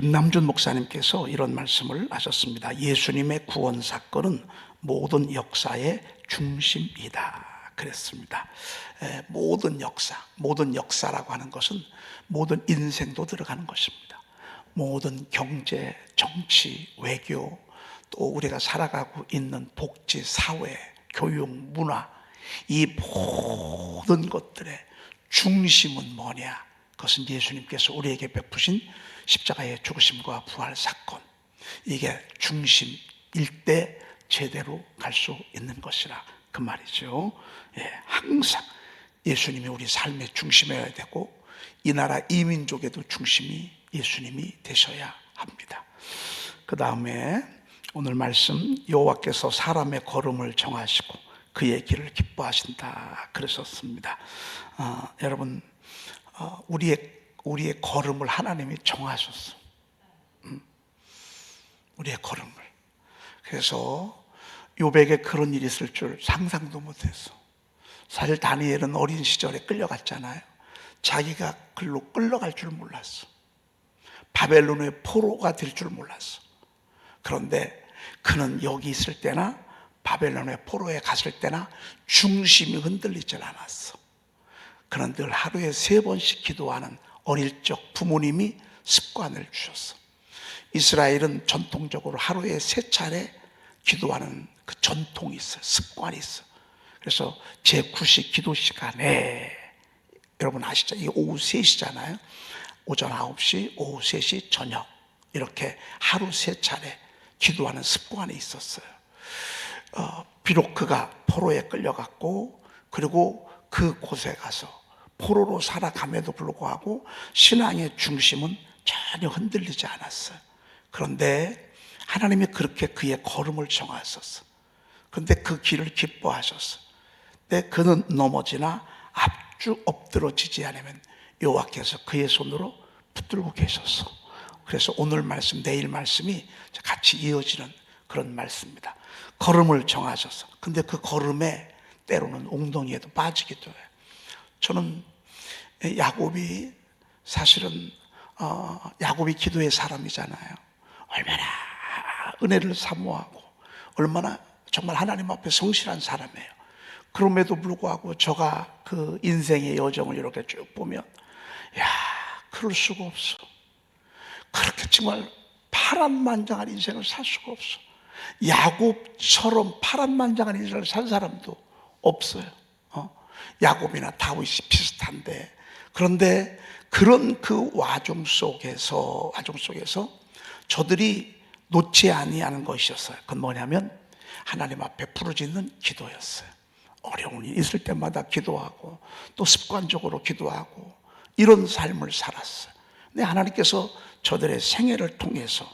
김남준 목사님께서 이런 말씀을 하셨습니다. 예수님의 구원 사건은 모든 역사의 중심이다 그랬습니다. 모든 역사라고 하는 것은 모든 인생도 들어가는 것입니다. 모든 경제, 정치, 외교, 또 우리가 살아가고 있는 복지, 사회, 교육, 문화, 이 모든 것들의 중심은 뭐냐? 그것은 예수님께서 우리에게 베푸신 십자가의 죽으심과 부활 사건, 이게 중심일 때 제대로 갈 수 있는 것이라 그 말이죠. 항상 예수님이 우리 삶의 중심이어야 되고, 이 나라 이 민족에도 중심이 예수님이 되셔야 합니다. 그 다음에 오늘 말씀, 여호와께서 사람의 걸음을 정하시고 그의 길을 기뻐하신다 그러셨습니다. 여러분, 우리의 걸음을 하나님이 정하셨어. 우리의 걸음을. 그래서 욥에게 그런 일이 있을 줄 상상도 못했어. 사실 다니엘은 어린 시절에 끌려갔잖아요. 자기가 글로 끌려갈 줄 몰랐어. 바벨론의 포로가 될 줄 몰랐어. 그런데 그는 여기 있을 때나 바벨론의 포로에 갔을 때나 중심이 흔들리질 않았어. 그는 늘 하루에 3번씩 기도하는 어릴 적 부모님이 습관을 주셨어. 이스라엘은 전통적으로 하루에 3차례 기도하는 그 전통이 있어요. 습관이 있어요. 그래서 제9시 기도 시간에, 여러분 아시죠? 이게 오후 3시잖아요. 오전 9시, 오후 3시, 저녁, 이렇게 하루 3차례 기도하는 습관이 있었어요. 비록 그가 포로에 끌려갔고, 그리고 그 곳에 가서 포로로 살아감에도 불구하고 신앙의 중심은 전혀 흔들리지 않았어요. 그런데 하나님이 그렇게 그의 걸음을 정하셨어. 그런데 그 길을 기뻐하셨어. 근데 그는 넘어지나 앞쭉 엎드러지지 않으면 여호와께서 그의 손으로 붙들고 계셨어. 그래서 오늘 말씀, 내일 말씀이 같이 이어지는 그런 말씀입니다. 걸음을 정하셨어. 근데 그 걸음에 때로는 웅덩이에도 빠지기도 해요. 저는 야곱이 사실은 야곱이 기도의 사람이잖아요. 얼마나 은혜를 사모하고 얼마나 정말 하나님 앞에 성실한 사람이에요. 그럼에도 불구하고 저가 그 인생의 여정을 이렇게 쭉 보면, 야, 그럴 수가 없어. 그렇게 정말 파란만장한 인생을 살 수가 없어. 야곱처럼 파란만장한 인생을 산 사람도 없어요. 야곱이나 다윗이 비슷한데, 그런데 그런 그 와중 속에서 저들이 놓지 아니하는 것이었어요. 그건 뭐냐면 하나님 앞에 부르짖는 기도였어요. 어려운 일이 있을 때마다 기도하고 또 습관적으로 기도하고 이런 삶을 살았어요. 근데 하나님께서 저들의 생애를 통해서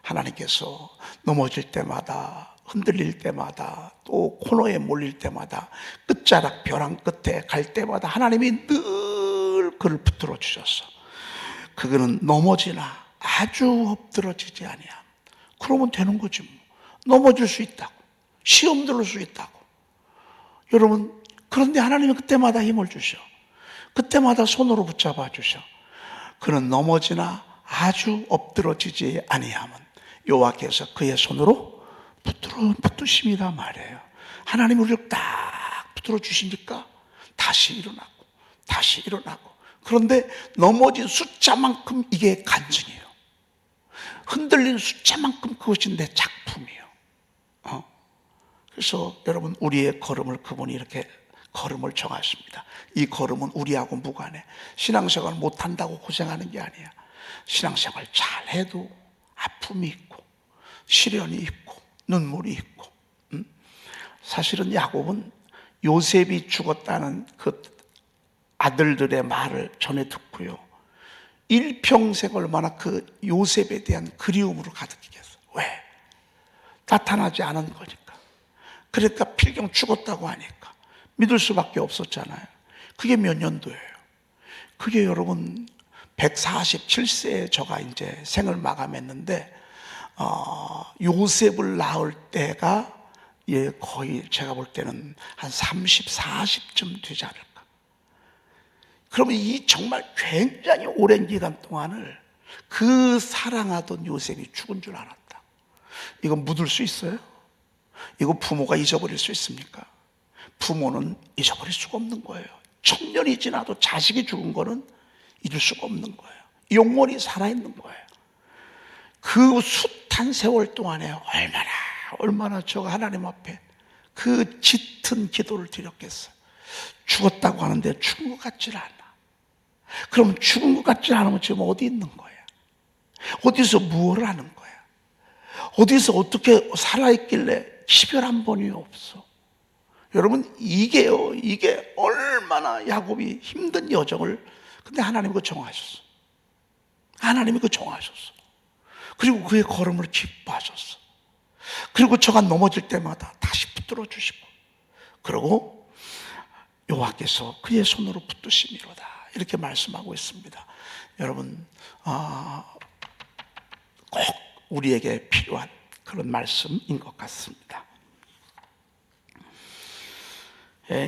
하나님께서 넘어질 때마다, 흔들릴 때마다, 또 코너에 몰릴 때마다, 끝자락 벼랑 끝에 갈 때마다 하나님이 늘 그를 붙들어 주셨어. 그거는 넘어지나 아주 엎드러지지 아니함. 그러면 되는 거지 뭐. 넘어질 수 있다고, 시험 들을 수 있다고. 여러분, 그런데 하나님은 그때마다 힘을 주셔. 그때마다 손으로 붙잡아 주셔. 그는 넘어지나 아주 엎드러지지 아니함은 여호와께서 그의 손으로 붙드십니다 말이에요. 하나님 우리를 딱 붙들어 주시니까 다시 일어나고. 그런데 넘어진 숫자만큼 이게 간증이에요. 흔들린 숫자만큼 그것이 내 작품이에요. 그래서 여러분, 우리의 걸음을 그분이 이렇게 걸음을 정하십니다. 이 걸음은 우리하고 무관해. 신앙생활 못한다고 고생하는 게 아니야. 신앙생활 잘해도 아픔이 있고 시련이 있고 눈물이 있고. 사실은 야곱은 요셉이 죽었다는 그 아들들의 말을 전해 듣고요, 일평생 얼마나 그 요셉에 대한 그리움으로 가득했어요. 왜? 나타나지 않은 거니까. 그러니까 필경 죽었다고 하니까 믿을 수밖에 없었잖아요. 그게 몇 년도예요? 그게 여러분 147세에 저가 이제 생을 마감했는데, 요셉을 낳을 때가 거의 제가 볼 때는 한 30, 40쯤 되지 않을까. 그러면 이 정말 굉장히 오랜 기간 동안을 그 사랑하던 요셉이 죽은 줄 알았다. 이거 묻을 수 있어요? 이거 부모가 잊어버릴 수 있습니까? 부모는 잊어버릴 수가 없는 거예요. 천년이 지나도 자식이 죽은 거는 잊을 수가 없는 거예요. 영원히 살아있는 거예요. 그 숱한 세월 동안에 얼마나 제가 하나님 앞에 그 짙은 기도를 드렸겠어요. 죽었다고 하는데 죽은 것 같질 않아. 그럼 죽은 것 같지 않으면 지금 어디 있는 거야? 어디서 무엇을 하는 거야? 어디서 어떻게 살아있길래 기별 한 번이 없어? 여러분, 이게 얼마나 야곱이 힘든 여정을, 근데 하나님이 그거 정하셨어. 하나님이 그거 정하셨어. 그리고 그의 걸음을 기뻐하셨어. 그리고 저가 넘어질 때마다 다시 붙들어 주시고, 그리고 여호와께서 그의 손으로 붙드심이로다, 이렇게 말씀하고 있습니다. 여러분, 꼭 우리에게 필요한 그런 말씀인 것 같습니다.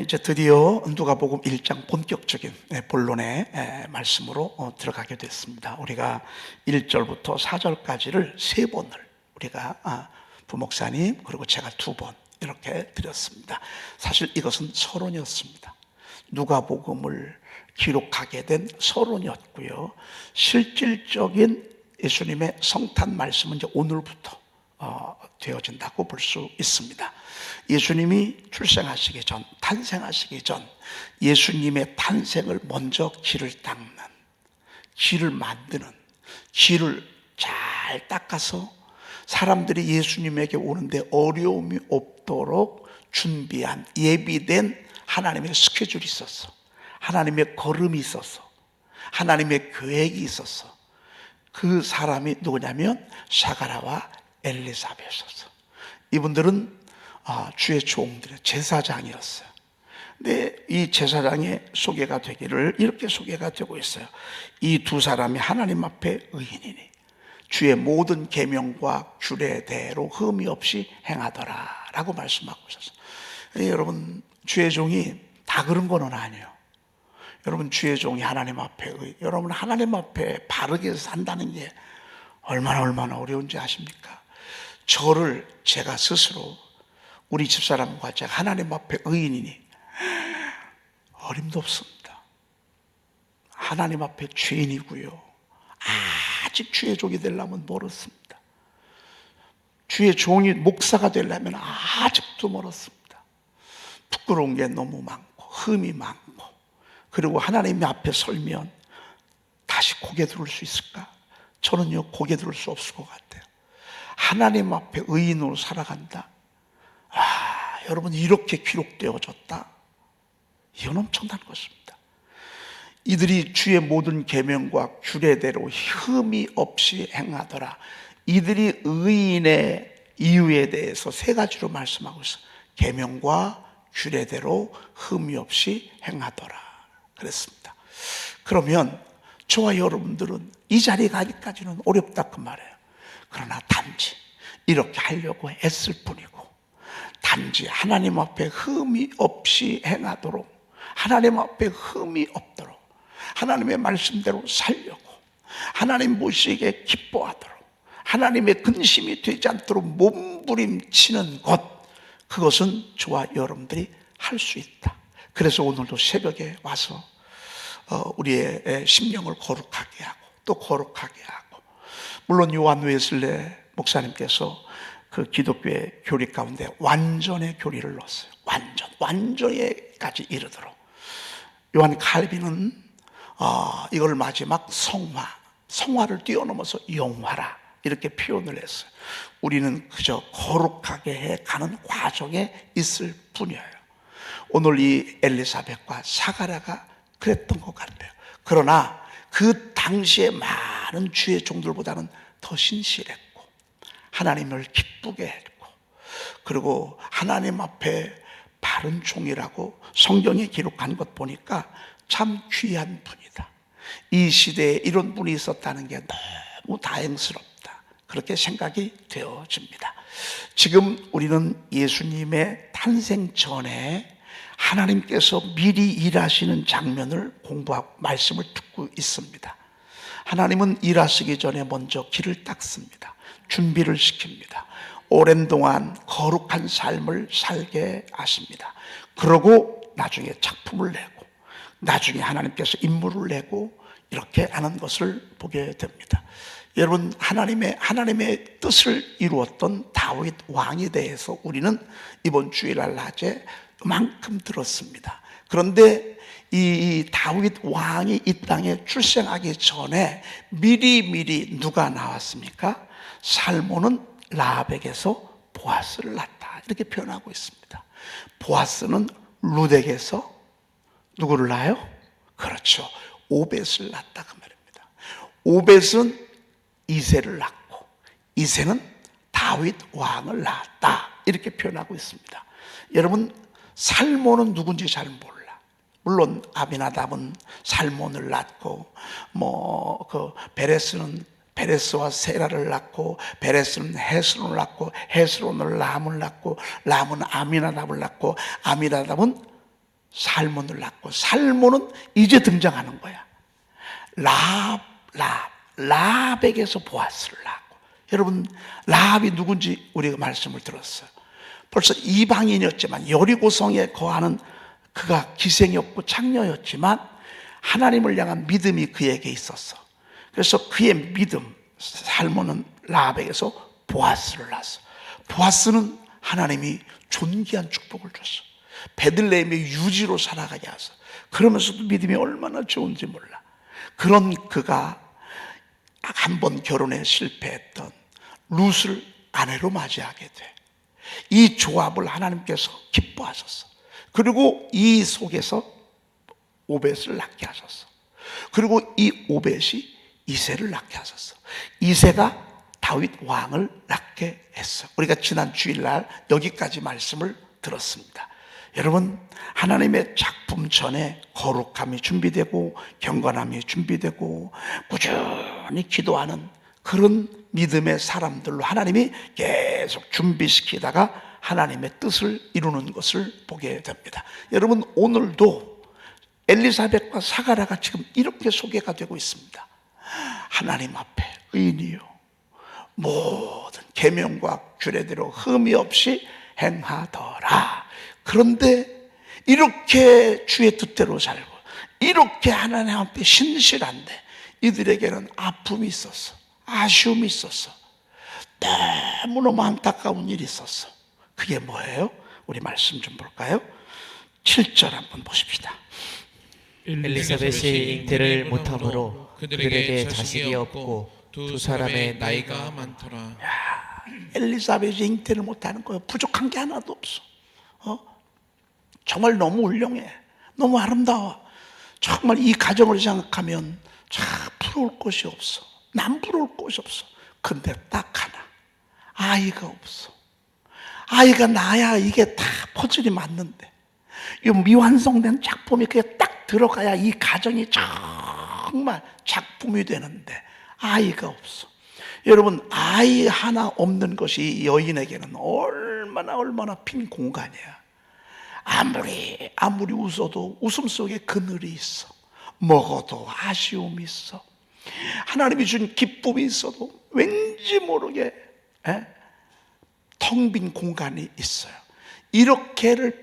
이제 드디어 누가복음 1장 본격적인 본론의 말씀으로 들어가게 됐습니다. 우리가 1절부터 4절까지를 3번을 우리가 부목사님 그리고 제가 2번 이렇게 드렸습니다. 사실 이것은 서론이었습니다. 누가복음을 기록하게 된 서론이었고요. 실질적인 예수님의 성탄 말씀은 이제 오늘부터 되어진다고 볼 수 있습니다. 예수님이 출생하시기 전, 탄생하시기 전 예수님의 탄생을 먼저 길을 닦는, 길을 만드는, 길을 잘 닦아서 사람들이 예수님에게 오는데 어려움이 없도록 준비한, 예비된 하나님의 스케줄이 있었어. 하나님의 걸음이 있었어. 하나님의 계획이 있었어. 그 사람이 누구냐면 사가랴와 엘리사벳이었어. 이분들은 주의 종들의 제사장이었어요. 근데 이 제사장의 소개가 되기를 이렇게 소개가 되고 있어요. 이 두 사람이 하나님 앞에 의인이니 주의 모든 계명과 규례대로 흠이 없이 행하더라 라고 말씀하고 있었어요. 여러분, 주의 종이 다 그런 건 아니에요. 여러분, 주의 종이 하나님 앞에 여러분 하나님 앞에 바르게 산다는 게 얼마나 어려운지 아십니까? 저를 제가 스스로 우리 집사람과 제가 하나님 앞에 의인이니 어림도 없습니다. 하나님 앞에 죄인이고요. 아직 주의 종이 되려면 멀었습니다. 주의 종이 목사가 되려면 아직도 멀었습니다. 부끄러운 게 너무 많고 흠이 많고, 그리고 하나님 앞에 설면 다시 고개 들을 수 있을까? 저는요, 고개 들을 수 없을 것 같아요. 하나님 앞에 의인으로 살아간다. 여러분, 이렇게 기록되어졌다. 이건 엄청난 것입니다. 이들이 주의 모든 계명과 규례대로 흠이 없이 행하더라. 이들이 의인의 이유에 대해서 3가지로 말씀하고 있어요. 계명과 규례대로 흠이 없이 행하더라 그랬습니다. 그러면 저와 여러분들은 이 자리에 가기까지는 어렵다 그 말이에요. 그러나 단지 이렇게 하려고 애쓸 뿐이고, 단지 하나님 앞에 흠이 없이 행하도록, 하나님 앞에 흠이 없도록, 하나님의 말씀대로 살려고, 하나님 보시기에 기뻐하도록, 하나님의 근심이 되지 않도록 몸부림치는 것, 그것은 저와 여러분들이 할 수 있다. 그래서 오늘도 새벽에 와서 우리의 심령을 거룩하게 하고 또 거룩하게 하고, 물론 요한 웨슬레 목사님께서 그 기독교의 교리 가운데 완전의 교리를 넣었어요. 완전에까지 이르도록. 요한 칼빈은 이걸 마지막 성화를 뛰어넘어서 영화라 이렇게 표현을 했어요. 우리는 그저 거룩하게 해가는 과정에 있을 뿐이에요. 오늘 이 엘리사벳과 사가랴가 그랬던 것 같아요. 그러나 그 당시에 많은 주의 종들보다는 더 신실했고, 하나님을 기쁘게 했고, 그리고 하나님 앞에 바른 종이라고 성경에 기록한 것 보니까 참 귀한 분이다. 이 시대에 이런 분이 있었다는 게 너무 다행스럽다, 그렇게 생각이 되어집니다. 지금 우리는 예수님의 탄생 전에 하나님께서 미리 일하시는 장면을 공부하고 말씀을 듣고 있습니다. 하나님은 일하시기 전에 먼저 길을 닦습니다. 준비를 시킵니다. 오랜 동안 거룩한 삶을 살게 하십니다. 그러고 나중에 작품을 내고, 나중에 하나님께서 인물을 내고, 이렇게 하는 것을 보게 됩니다. 여러분, 하나님의 뜻을 이루었던 다윗 왕에 대해서 우리는 이번 주일날 낮에 그만큼 들었습니다. 그런데 이 다윗 왕이 이 땅에 출생하기 전에 미리 누가 나왔습니까? 살몬은 라합에게서 보아스를 낳았다, 이렇게 표현하고 있습니다. 보아스는 룻에게서 누구를 낳아요? 그렇죠, 오벳을 낳았다, 그 말입니다. 오벳은 이새를 낳고, 이새는 다윗 왕을 낳았다, 이렇게 표현하고 있습니다. 여러분, 살몬은 누군지 잘 몰라. 물론 아비나답은 살몬을 낳고, 베레스와 세라를 낳고, 베레스는 헤스론을 낳고, 헤스론을 람을 낳고, 람은 아미나답을 낳고, 아미나답은 살몬을 낳고, 살몬은 이제 등장하는 거야. 라합에게서 보아스를 낳고. 여러분, 라합이 누군지 우리가 말씀을 들었어요. 벌써 이방인이었지만, 여리고성에 거하는 그가 기생이었고 창녀였지만 하나님을 향한 믿음이 그에게 있었어. 그래서 그의 믿음, 살몬은 라합에게서 보아스를 낳았어. 보아스는 하나님이 존귀한 축복을 줬어. 베들레헴의 유지로 살아가게 하셔. 그러면서도 믿음이 얼마나 좋은지 몰라. 그런 그가 한 번 결혼에 실패했던 룻을 아내로 맞이하게 돼. 이 조합을 하나님께서 기뻐하셨어. 그리고 이 속에서 오벳을 낳게 하셨어. 그리고 이 오벳이 이새를 낳게 하셨어. 이새가 다윗 왕을 낳게 했어. 우리가 지난 주일날 여기까지 말씀을 들었습니다. 여러분, 하나님의 작품 전에 거룩함이 준비되고 경건함이 준비되고 꾸준히 기도하는 그런 믿음의 사람들로 하나님이 계속 준비시키다가 하나님의 뜻을 이루는 것을 보게 됩니다. 여러분, 오늘도 엘리사벳과 사가랴가 지금 이렇게 소개가 되고 있습니다. 하나님 앞에 의인이요 모든 계명과 규례대로 흠이 없이 행하더라. 그런데 이렇게 주의 뜻대로 살고 이렇게 하나님 앞에 신실한데 이들에게는 아픔이 있었어. 아쉬움이 있었어. 너무너무 안타까운 일이 있었어. 그게 뭐예요? 우리 말씀 좀 볼까요? 7절 한번 보십시다. 엘리사벳이 잉태를 못함으로 그들에게 자식이 없고 두 사람의 나이가 많더라. 엘리사벳이 잉태를 못하는 거예요. 부족한 게 하나도 없어. 정말 너무 훌륭해. 너무 아름다워. 정말 이 가정을 생각하면 참 부러울 것이 없어. 난 부러울 것이 없어. 근데 딱 하나, 아이가 없어. 아이가 나야 이게 다 퍼즐이 맞는데, 이 미완성된 작품이 그게 딱 들어가야 이 가정이 정말 작품이 되는데 아이가 없어. 여러분, 아이 하나 없는 것이 여인에게는 얼마나 빈 공간이야. 아무리 웃어도 웃음 속에 그늘이 있어. 먹어도 아쉬움이 있어. 하나님이 준 기쁨이 있어도 왠지 모르게 텅 빈 공간이 있어요. 이렇게를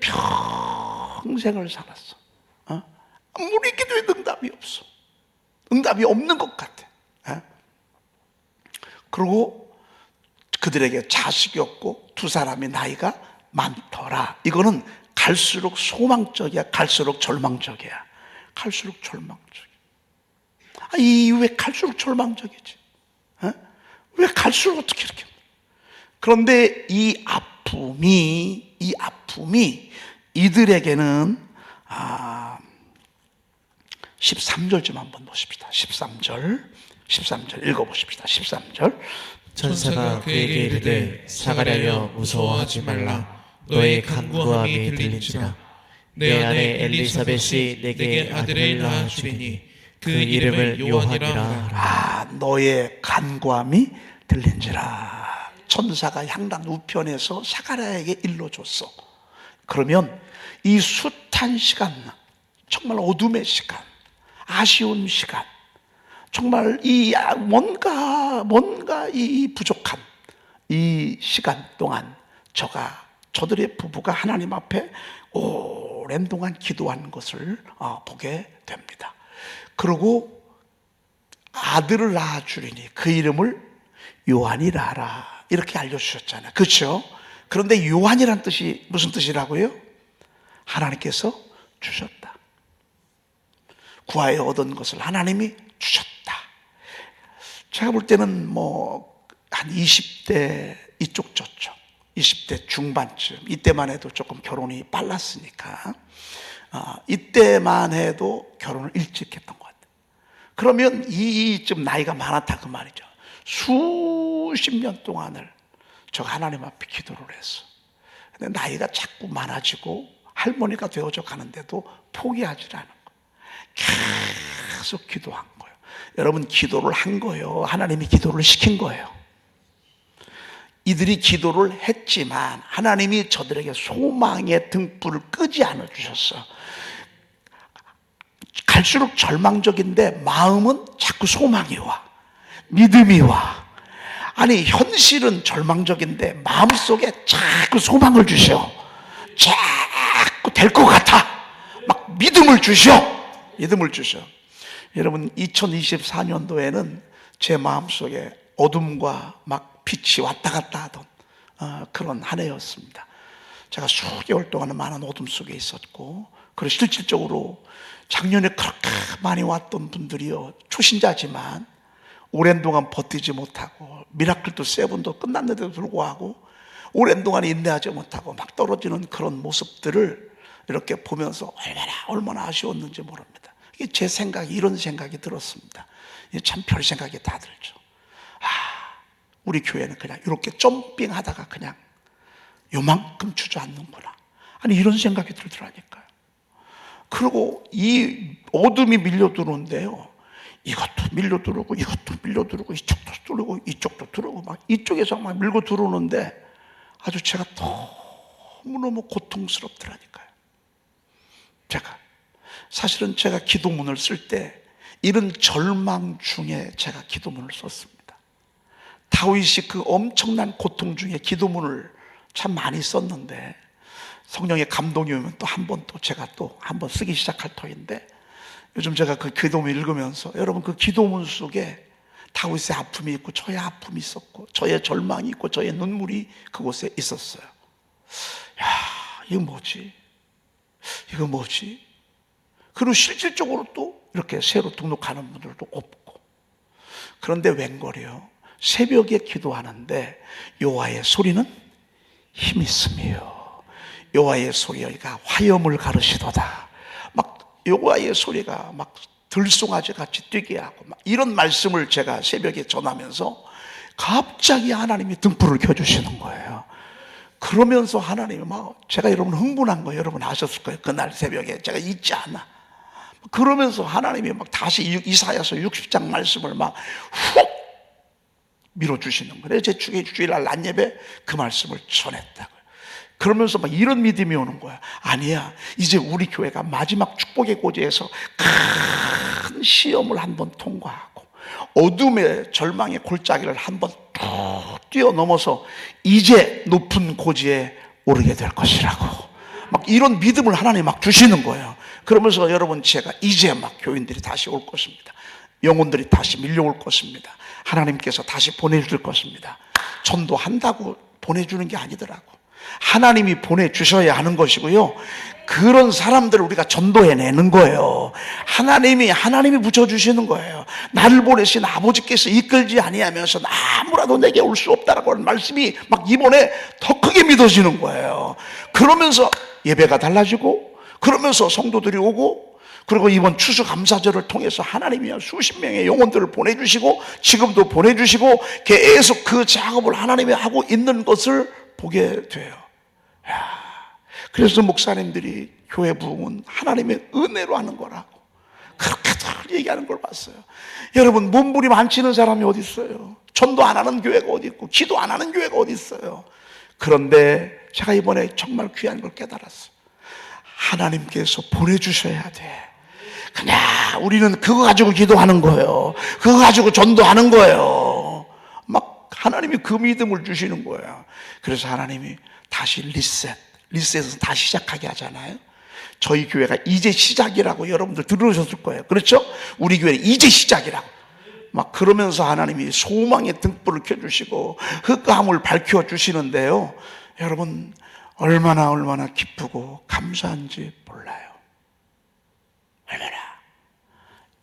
평생을 살았어. 아무리 기도해도 응답이 없어. 응답이 없는 것 같아. 그리고 그들에게 자식이 없고 두 사람의 나이가 많더라. 이거는 갈수록 소망적이야, 갈수록 절망적이야. 갈수록 절망적이야. 왜 갈수록 절망적이지? 왜 갈수록 어떻게 이렇게? 그런데 이 아픔이 이들에게는 13절 좀 한번 보십시다. 13절 읽어보십시다. 13절. 천사가 그에게 이르되 사가랴여 무서워하지 말라. 너의 간구함이 들린지라. 내 아내 엘리사벳이 내게 아들을 낳아주리니 그 이름을 요한이라. 너의 간구함이 들린지라. 천사가 향단 우편에서 사가랴에게 일러줬어. 그러면 이 숱한 시간, 정말 어둠의 시간, 아쉬운 시간, 정말 뭔가 이 부족한 이 시간 동안 저들의 부부가 하나님 앞에 오랜 동안 기도한 것을 보게 됩니다. 그리고 아들을 낳아주리니 그 이름을 요한이라 하라, 이렇게 알려주셨잖아요. 그렇죠? 그런데 요한이란 뜻이 무슨 뜻이라고요? 하나님께서 주셨다. 구하여 얻은 것을 하나님이 주셨다. 제가 볼 때는 한 20대 이쪽 저쪽, 20대 중반쯤, 이때만 해도 조금 결혼이 빨랐으니까 이때만 해도 결혼을 일찍 했던 것 같아요. 그러면 이쯤 나이가 많았다 그 말이죠. 수십 년 동안을 제가 하나님 앞에 기도를 했어. 근데 나이가 자꾸 많아지고 할머니가 되어져 가는데도 포기하지 않은 거예요. 계속 기도한 거예요. 여러분, 기도를 한 거예요? 하나님이 기도를 시킨 거예요? 이들이 기도를 했지만 하나님이 저들에게 소망의 등불을 끄지 않아 주셨어. 갈수록 절망적인데 마음은 자꾸 소망이 와, 믿음이 와. 아니, 현실은 절망적인데 마음속에 자꾸 소망을 주셔. 자꾸 될 것 같아. 막 믿음을 주셔. 여러분, 2024년도에는 제 마음속에 어둠과 막 빛이 왔다 갔다 하던 그런 한 해였습니다. 제가 수개월 동안은 많은 어둠 속에 있었고, 그리고 실질적으로 작년에 그렇게 많이 왔던 분들이요, 초신자지만 오랜 동안 버티지 못하고, 미라클도 세븐도 끝났는데도 불구하고 오랜 동안 인내하지 못하고 막 떨어지는 그런 모습들을 이렇게 보면서 얼마나 아쉬웠는지 모릅니다. 이게 제 생각이, 이런 생각이 들었습니다. 참 별 생각이 다 들죠. 우리 교회는 그냥 이렇게 점핑하다가 그냥 요만큼 주저앉는구나, 아니, 이런 생각이 들더라니까요. 그리고 이 어둠이 밀려들어오는데요, 이것도 밀려들어오고 이것도 밀려들어오고 이쪽도 들어오고 이쪽도 들어오고 막 이쪽에서 막 밀고 들어오는데 아주 제가 너무너무 고통스럽더라니까요. 사실은 제가 기도문을 쓸 때 이런 절망 중에 제가 기도문을 썼습니다. 다윗이 그 엄청난 고통 중에 기도문을 참 많이 썼는데, 성령의 감동이 오면 또 한 번 쓰기 시작할 터인데, 요즘 제가 그 기도문 읽으면서 여러분, 그 기도문 속에 다윗의 아픔이 있고 저의 아픔이 있었고 저의 절망이 있고 저의 눈물이 그곳에 있었어요. 이거 뭐지? 그리고 실질적으로 또 이렇게 새로 등록하는 분들도 없고. 그런데 웬걸이요, 새벽에 기도하는데 여호와의 소리는 힘이 있으며 여호와의 소리가 화염을 가르시도다. 막 여호와의 소리가 막 들송아지 같이 뛰게 하고 막 이런 말씀을 제가 새벽에 전하면서 갑자기 하나님이 등불을 켜주시는 거예요. 그러면서 하나님이 제가 여러분 흥분한 거 여러분 아셨을 거예요. 그날 새벽에 제가 잊지 않아. 그러면서 하나님이 다시 이사야서 60장 말씀을 훅 밀어주시는 거예요. 제 주일날 낮 예배 그 말씀을 전했다고요. 그러면서 이런 믿음이 오는 거야. 아니야, 이제 우리 교회가 마지막 축복의 고지에서 큰 시험을 한번 통과하고 어둠의 절망의 골짜기를 한번 툭 뛰어넘어서 이제 높은 고지에 오르게 될 것이라고 이런 믿음을 하나님 주시는 거예요. 그러면서 여러분, 제가 이제 교인들이 다시 올 것입니다. 영혼들이 다시 밀려올 것입니다. 하나님께서 다시 보내줄 것입니다. 전도한다고 보내주는 게 아니더라고. 하나님이 보내주셔야 하는 것이고요, 그런 사람들을 우리가 전도해내는 거예요. 하나님이 붙여주시는 거예요. 나를 보내신 아버지께서 이끌지 아니하면서 아무라도 내게 올 수 없다라고 하는 말씀이 이번에 더 크게 믿어지는 거예요. 그러면서 예배가 달라지고, 그러면서 성도들이 오고, 그리고 이번 추수감사절을 통해서 하나님이 수십 명의 영혼들을 보내주시고 지금도 보내주시고 계속 그 작업을 하나님이 하고 있는 것을 보게 돼요. 그래서 목사님들이 교회 부흥은 하나님의 은혜로 하는 거라고 그렇게들 얘기하는 걸 봤어요. 여러분, 몸부림 안 치는 사람이 어디 있어요? 전도 안 하는 교회가 어디 있고 기도 안 하는 교회가 어디 있어요? 그런데 제가 이번에 정말 귀한 걸 깨달았어요. 하나님께서 보내주셔야 돼. 그냥 우리는 그거 가지고 기도하는 거예요. 그거 가지고 전도하는 거예요. 막 하나님이 그 믿음을 주시는 거예요. 그래서 하나님이 다시 리셋에서 다시 시작하게 하잖아요. 저희 교회가 이제 시작이라고 여러분들 들으셨을 거예요. 그렇죠? 우리 교회는 이제 시작이라고. 막 그러면서 하나님이 소망의 등불을 켜주시고 흑암을 밝혀주시는데요. 여러분 얼마나 기쁘고 감사한지 몰라요. 얼마나.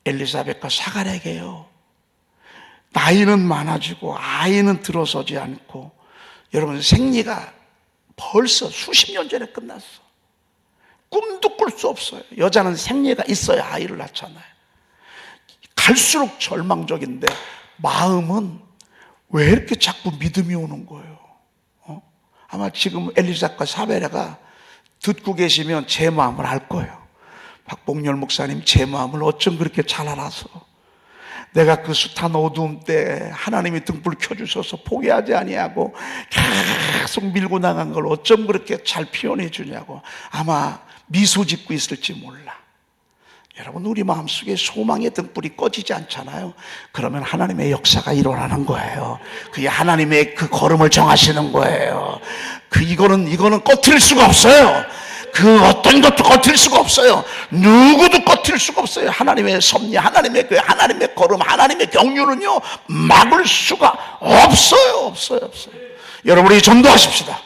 엘리사벳과 사가랴게요. 나이는 많아지고 아이는 들어서지 않고 여러분 생리가 벌써 수십 년 전에 끝났어. 꿈도 꿀 수 없어요. 여자는 생리가 있어야 아이를 낳잖아요. 갈수록 절망적인데 마음은 왜 이렇게 자꾸 믿음이 오는 거예요? 아마 지금 엘리사과 사베라가 듣고 계시면 제 마음을 알 거예요. 박봉열 목사님 제 마음을 어쩜 그렇게 잘 알아서 내가 그 숱한 어두움 때 하나님이 등불 켜주셔서 포기하지 아니하고 계속 밀고 나간 걸 어쩜 그렇게 잘 표현해 주냐고 아마 미소 짓고 있을지 몰라. 여러분 우리 마음속에 소망의 등불이 꺼지지 않잖아요. 그러면 하나님의 역사가 일어나는 거예요. 그게 하나님의 그 걸음을 정하시는 거예요. 이거는 꺼트릴 수가 없어요. 그 어떤 것도 꺼트릴 수가 없어요. 누구도 꺼트릴 수가 없어요. 하나님의 섭리, 하나님의 그 하나님의 걸음, 하나님의 경륜은요 막을 수가 없어요. 여러분이 전도하십시다.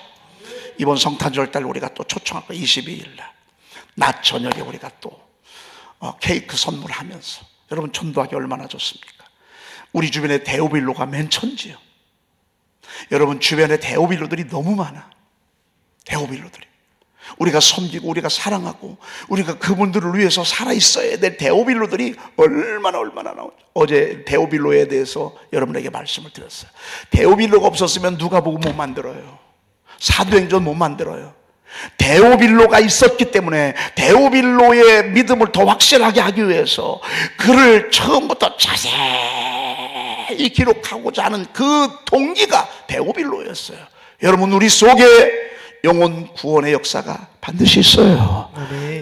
이번 성탄절달 우리가 또 초청할 거예요. 22일 날 낮 저녁에 우리가 또 케이크 선물하면서 여러분 전도하기 얼마나 좋습니까? 우리 주변에 데오빌로가 맨천지요. 여러분 주변에 데오빌로들이 너무 많아. 데오빌로들이 우리가 섬기고 우리가 사랑하고 우리가 그분들을 위해서 살아있어야 될 데오빌로들이 얼마나 나오죠. 어제 데오빌로에 대해서 여러분에게 말씀을 드렸어요. 데오빌로가 없었으면 누가복음 못 만들어요. 사도행전 못 만들어요. 데오빌로가 있었기 때문에 데오빌로의 믿음을 더 확실하게 하기 위해서 그를 처음부터 자세히 기록하고자 하는 그 동기가 데오빌로였어요. 여러분 우리 속에 영혼 구원의 역사가 반드시 있어요.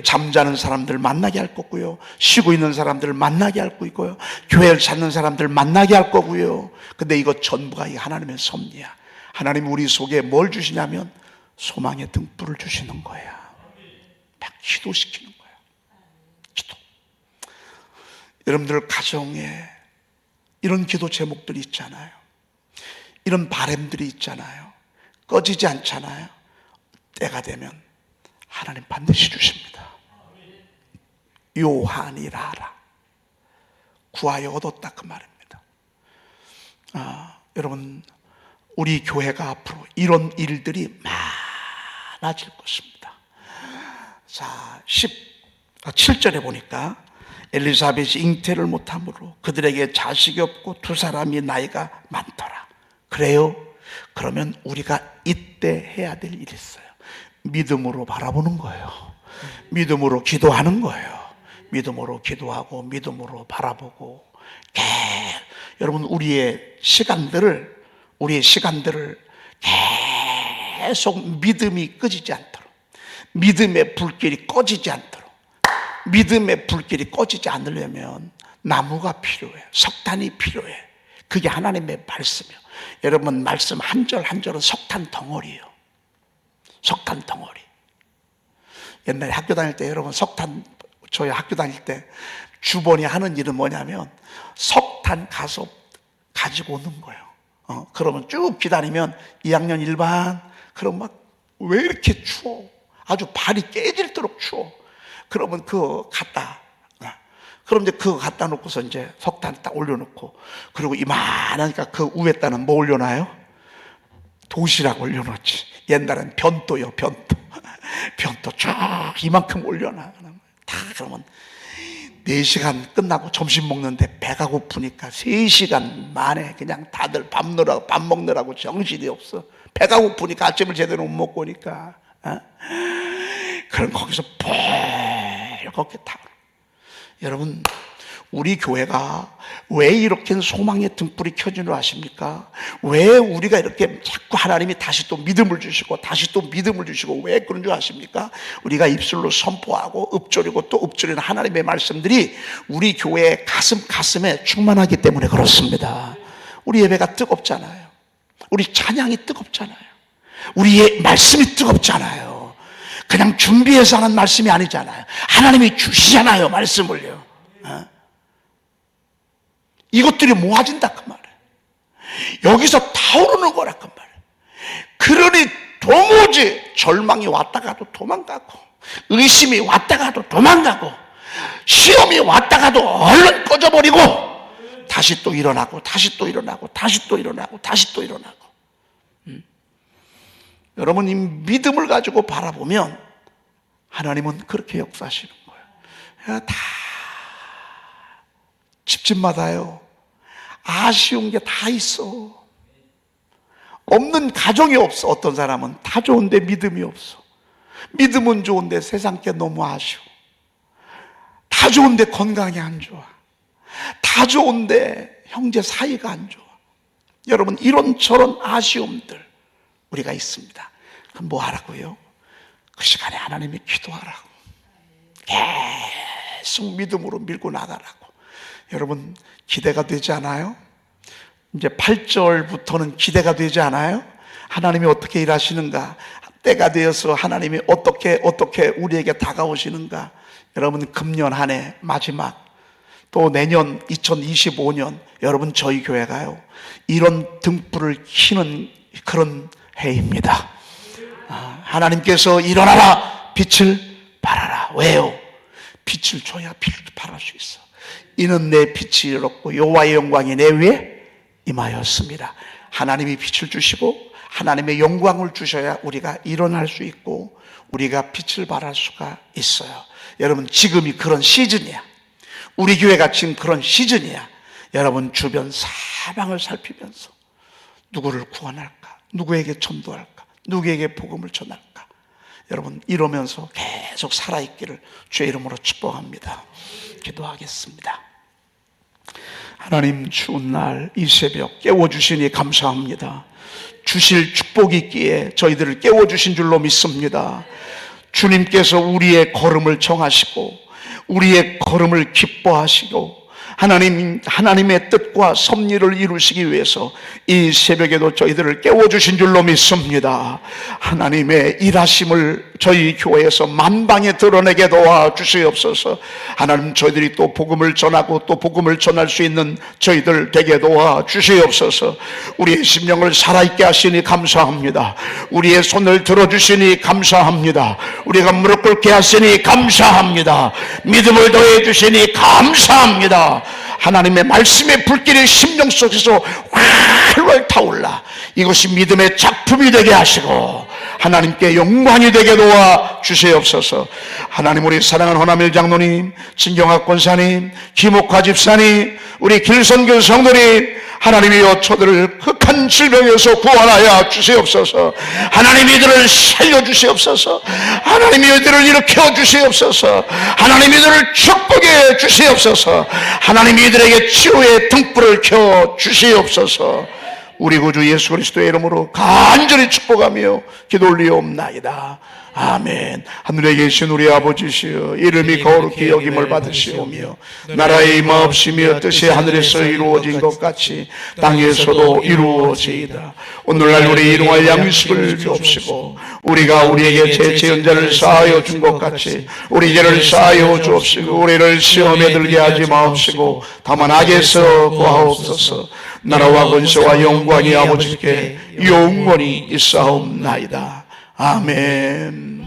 잠자는 사람들 만나게 할 거고요, 쉬고 있는 사람들 만나게 할 거고요, 교회를 찾는 사람들 만나게 할 거고요. 근데 이거 전부가 이 하나님의 섭리야. 하나님 우리 속에 뭘 주시냐면 소망의 등불을 주시는 거야. 막 기도시키는 거야. 기도. 여러분들 가정에 이런 기도 제목들이 있잖아요. 이런 바람들이 있잖아요. 꺼지지 않잖아요. 때가 되면 하나님 반드시 주십니다. 요한이라라 구하여 얻었다 그 말입니다. 여러분 우리 교회가 앞으로 이런 일들이 많아질 것입니다. 자, 7절에 보니까 엘리사벳이 잉태를 못함으로 그들에게 자식이 없고 두 사람이 나이가 많더라. 그래요? 그러면 우리가 이때 해야 될 일이 있어요. 믿음으로 바라보는 거예요. 믿음으로 기도하는 거예요. 믿음으로 기도하고 믿음으로 바라보고 여러분 우리의 시간들을 계속 믿음이 꺼지지 않도록, 믿음의 불길이 꺼지지 않도록, 믿음의 불길이 꺼지지 않으려면 나무가 필요해. 석탄이 필요해. 그게 하나님의 말씀이에요. 여러분 말씀 한 절 한 절은 석탄 덩어리예요. 석탄 덩어리. 옛날에 학교 다닐 때 여러분 저희 학교 다닐 때 주번이 하는 일은 뭐냐면 석탄 가서 가지고 오는 거예요. 그러면 쭉 기다리면 2학년 1반 그럼 막 왜 이렇게 추워? 아주 발이 깨질도록 추워. 그러면 그거 그럼 이제 그거 갖다 놓고서 이제 석탄 딱 올려놓고 그리고 이만하니까 그 위에다는 뭐 올려놔요? 도시락 올려놓지. 옛날엔 변도요, 변도. 변도 쭉 이만큼 올려놔. 다 그러면 4시간 끝나고 점심 먹는데 배가 고프니까 3시간 만에 그냥 다들 밥 먹느라고 정신이 없어. 배가 고프니까 아침을 제대로 못 먹고 오니까. 그럼 거기서 뻘겋게 타. 여러분 우리 교회가 왜 이렇게 소망의 등불이 켜진 줄 아십니까? 왜 우리가 이렇게 자꾸 하나님이 다시 또 믿음을 주시고 다시 또 믿음을 주시고 왜 그런 줄 아십니까? 우리가 입술로 선포하고 읊조리고 또 읊조리는 하나님의 말씀들이 우리 교회의 가슴에 충만하기 때문에 그렇습니다. 우리 예배가 뜨겁잖아요. 우리 찬양이 뜨겁잖아요. 우리의 말씀이 뜨겁잖아요. 그냥 준비해서 하는 말씀이 아니잖아요. 하나님이 주시잖아요, 말씀을요. 이것들이 모아진다 그 말이에요. 여기서 타오르는 거라 그 말이에요. 그러니 도무지 절망이 왔다가도 도망가고, 의심이 왔다가도 도망가고, 시험이 왔다가도 얼른 꺼져버리고, 다시 또 일어나고, 다시 또 일어나고, 다시 또 일어나고, 다시 또 일어나고. 여러분, 이 믿음을 가지고 바라보면 하나님은 그렇게 역사하시는 거예요. 다 집집마다요, 아쉬운 게 다 있어. 없는 가정이 없어. 어떤 사람은 다 좋은데 믿음이 없어. 믿음은 좋은데 세상 게 너무 아쉬워. 다 좋은데 건강이 안 좋아. 다 좋은데 형제 사이가 안 좋아. 여러분, 이런저런 아쉬움들 우리가 있습니다. 그럼 뭐 하라고요? 그 시간에 하나님이 기도하라고. 계속 믿음으로 밀고 나가라고. 여러분, 기대가 되지 않아요? 이제 8절부터는 기대가 되지 않아요? 하나님이 어떻게 일하시는가? 때가 되어서 하나님이 어떻게 우리에게 다가오시는가? 여러분, 금년 한 해 마지막, 또 내년 2025년 여러분, 저희 교회가요, 이런 등불을 켜는 그런 해입니다. 하나님께서 일어나라, 빛을 발하라. 왜요? 빛을 줘야 빛을 발할 수 있어. 이는 내 빛이 이렇고 여호와의 영광이 내 위에 임하였습니다. 하나님이 빛을 주시고 하나님의 영광을 주셔야 우리가 일어날 수 있고 우리가 빛을 발할 수가 있어요. 여러분, 지금이 그런 시즌이야. 우리 교회가 지금 그런 시즌이야. 여러분, 주변 사방을 살피면서 누구를 구원할까? 누구에게 전도할까? 누구에게 복음을 전할까? 여러분, 이러면서 계속 살아있기를 주의 이름으로 축복합니다. 기도하겠습니다. 하나님, 추운 날 이 새벽 깨워주시니 감사합니다. 주실 축복이 있기에 저희들을 깨워주신 줄로 믿습니다. 주님께서 우리의 걸음을 정하시고 우리의 걸음을 기뻐하시고 하나님의 뜻과 섭리를 이루시기 위해서 이 새벽에도 저희들을 깨워주신 줄로 믿습니다. 하나님의 일하심을 저희 교회에서 만방에 드러내게 도와주시옵소서. 하나님, 저희들이 또 복음을 전하고 또 복음을 전할 수 있는 저희들 되게 도와주시옵소서. 우리의 심령을 살아있게 하시니 감사합니다. 우리의 손을 들어주시니 감사합니다. 우리가 무릎 꿇게 하시니 감사합니다. 믿음을 더해 주시니 감사합니다. 하나님의 말씀의 불길이 심령 속에서 활활 타올라 이것이 믿음의 작품이 되게 하시고 하나님께 영광이 되게 도와 주시옵소서. 하나님, 우리 사랑하는 허남일 장로님, 진경학 권사님, 김옥화 집사님, 우리 길선교 성도님, 하나님이여 저들을 흑한 질병에서 구원하여 주시옵소서. 하나님, 이들을 살려주시옵소서. 하나님, 이들을 일으켜 주시옵소서. 하나님, 이들을 축복해 주시옵소서. 하나님, 이들에게 치유의 등불을 켜 주시옵소서. 우리 구주 예수 그리스도의 이름으로 간절히 축복하며 기도 올리옵나이다. 아멘. 하늘에 계신 우리 아버지시여, 이름이 거룩히 여김을 받으시오며 나라의 임하옵시며 뜻이 하늘에서 이루어진 것 같이 땅에서도 이루어지이다. 오늘날 우리 일용할 양식을 주옵시고 우리가 우리에게 제 죄연자를 사하여 준 것 같이 우리 죄를 사하여 주옵시고 우리를 시험에 들게 하지 마옵시고 다만 악에서 구하옵소서. 나라와 권세와 영광이 아버지께 영원히 있사옵나이다. 아멘.